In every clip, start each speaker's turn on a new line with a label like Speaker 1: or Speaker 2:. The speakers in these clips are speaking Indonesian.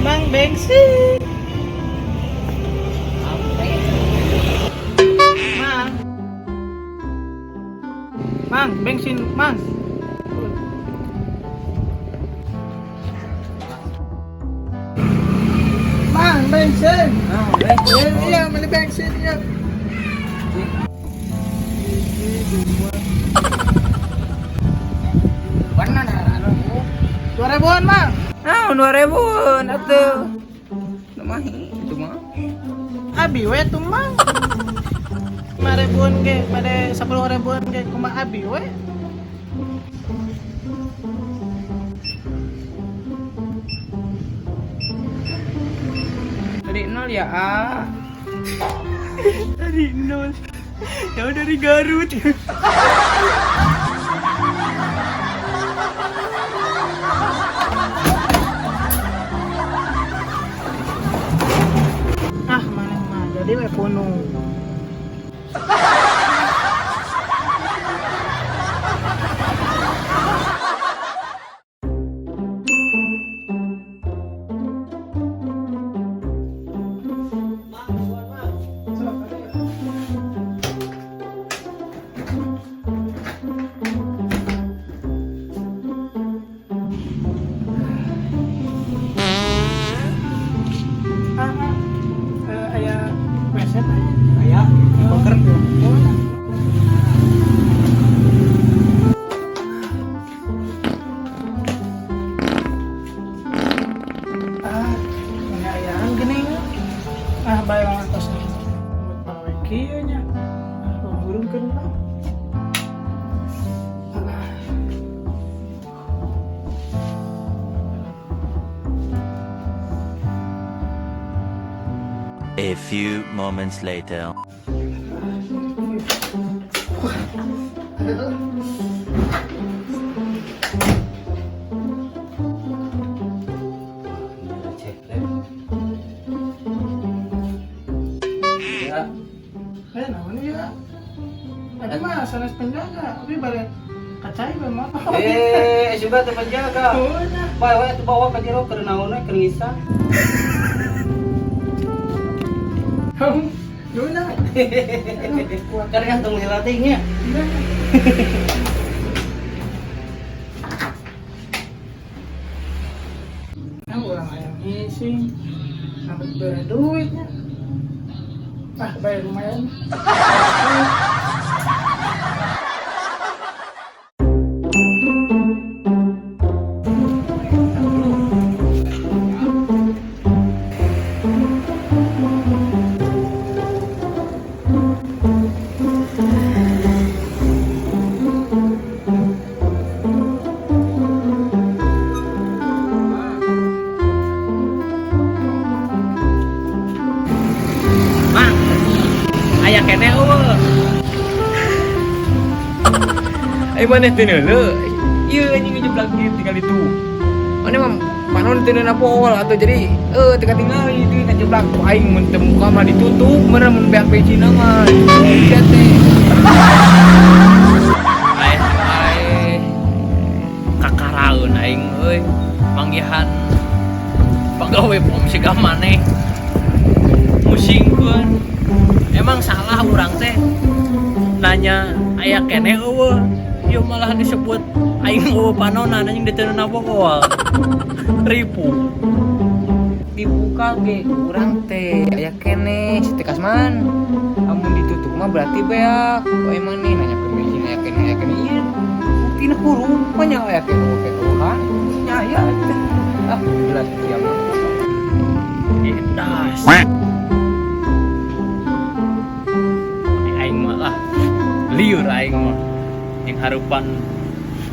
Speaker 1: Mang bensin. Mang. Mang, bensin, Mang. Mang, bensin. Bensin, iya, beli bensin ya.
Speaker 2: Mana ada?
Speaker 1: 2.000-an, Mang.
Speaker 2: Ah, 2.000 atuh. Lumahi itu mah.
Speaker 1: Abi we tuh, Mang. 5.000-an ge, pada 10.000-an ge kumaha abi we.
Speaker 2: Dari nol ya, A.
Speaker 1: Dari nol. Ya dari Garut. Ah, mana mah jadi we kuno. Aya weset aya.
Speaker 2: Poker tuh.
Speaker 1: Ayaan gini. Bayar orang atas nih. Pawe kieu nya. Burungkeun lah.
Speaker 3: A few moments later.
Speaker 2: Ya.
Speaker 1: Naon ya? Ada mah sanes penjaga, tapi bare kacai bae mah.
Speaker 2: Juga teh penjaga. Bae itu bawa ka jero keur naon we keur ngisa.
Speaker 1: Yuna.
Speaker 2: Karena gantung dilatihnya.
Speaker 1: Yang orang ayam isi, sampai bayar duitnya. Bayar lumayan.
Speaker 2: Mang, aya kene eueuh.
Speaker 4: Ai maneh teu neuleuh. Ieu anjing ngejeblak dieu tinggal itu. Maneh mah panon teu neuna pool atuh jadi teu katingali itu ngejeblak ku aing mun teu muka mah ditutup meureun mun beak pecina mah. Iya teh. Ai kakaraeun aing euy. Manggihan pagawe pom siga maneh. Musingkeun. Emang salah urang teh nanya aya kene eueuh. Ieu malah disebut aing eueuh panonan anjing teu neuna pool. Ribu. Dibuka ge urang teh aya kene si teh kasman. Amun ditutup mah berarti beak. Oh emang nih nanya ke bensin aya kene ieu. Buktina huruf mah nya aya kene kan. Nya aya teh. Ah jelas dia mah.
Speaker 2: Endas. Aing mah lah. Liur aing mah. Yang harupan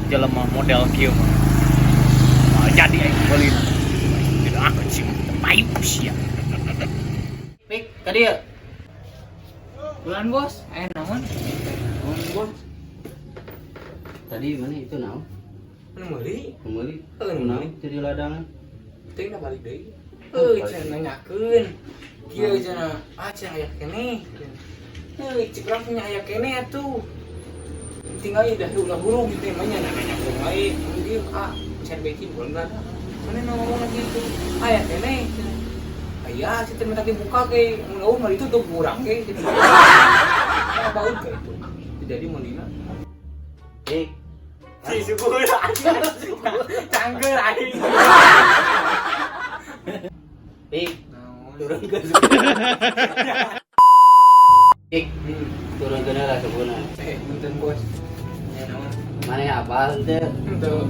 Speaker 2: jelema model kieu mah. Jadi aing beulin. Tidak aku sih terbaik sia. Pik, ka dieu.
Speaker 4: Bulan bos, naon?
Speaker 5: bos.
Speaker 6: Tadi mana itu naon?
Speaker 5: Anu meuli.
Speaker 6: Kembali.
Speaker 5: Anu
Speaker 6: Naon jadi ladangan.
Speaker 5: Teuing da balik deui. Cenah nanyakeun. Kieu cenah, cenah aya keneh. Cik urang punya aya keneh atuh. Tinggal dah ulah burung teh mah nya nanya burung lain. Dieu can bikin bulan berapa? Mana ngomong lagi itu? Aya keneh. Aya si teh minta dibuka ge, mun mah ditutup urang ge. Apa baut ke itu? Jadi mondina. Si syukur aja. Cangger aing.
Speaker 6: Turun ke turun ke lah sebenarnya.
Speaker 5: Punten bos. Ya naon?
Speaker 6: Mana apa ente?
Speaker 5: Tuh.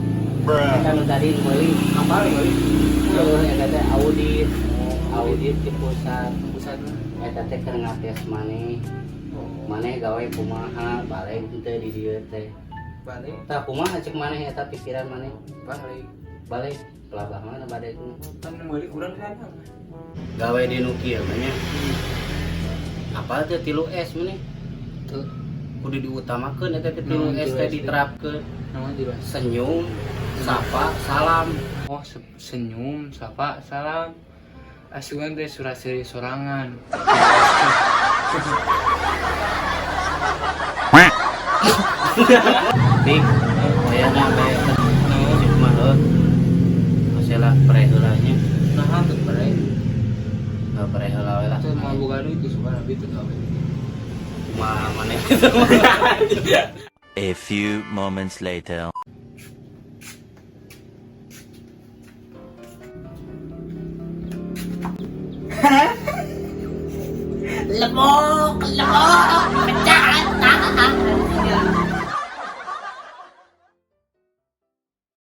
Speaker 6: Kan tadi beli
Speaker 5: Apa meuli?
Speaker 6: ya kata audit di pusat
Speaker 5: Pusat.
Speaker 6: eta teh keur ngates maneh gawe kumaha balik teh di dieu teh
Speaker 5: Balik.
Speaker 6: tah kumaha cek maneh eta pikiran maneh
Speaker 5: Balik.
Speaker 6: pelabah mana bade itu
Speaker 5: Kan meuli urang kan.
Speaker 6: gawe di nu kieu nya apa teh 3S maneh
Speaker 5: Tuh.
Speaker 6: kudu diutamakeun eta teh 3S teh diterapkeun
Speaker 5: Naon di bos?
Speaker 6: senyum sapa salam
Speaker 5: Oh, senyum, sapa, salam. Asuhan teh surah seri sorangan.
Speaker 6: dik oyana bae cek mah masalah preheulanya
Speaker 5: Nah, tuh berai.
Speaker 6: preheula we lah
Speaker 5: Tuh mau boga duit tuh suka nabi tuh gawe.
Speaker 6: kumaha maneh
Speaker 3: A few moments later.
Speaker 1: Lemok, lemok.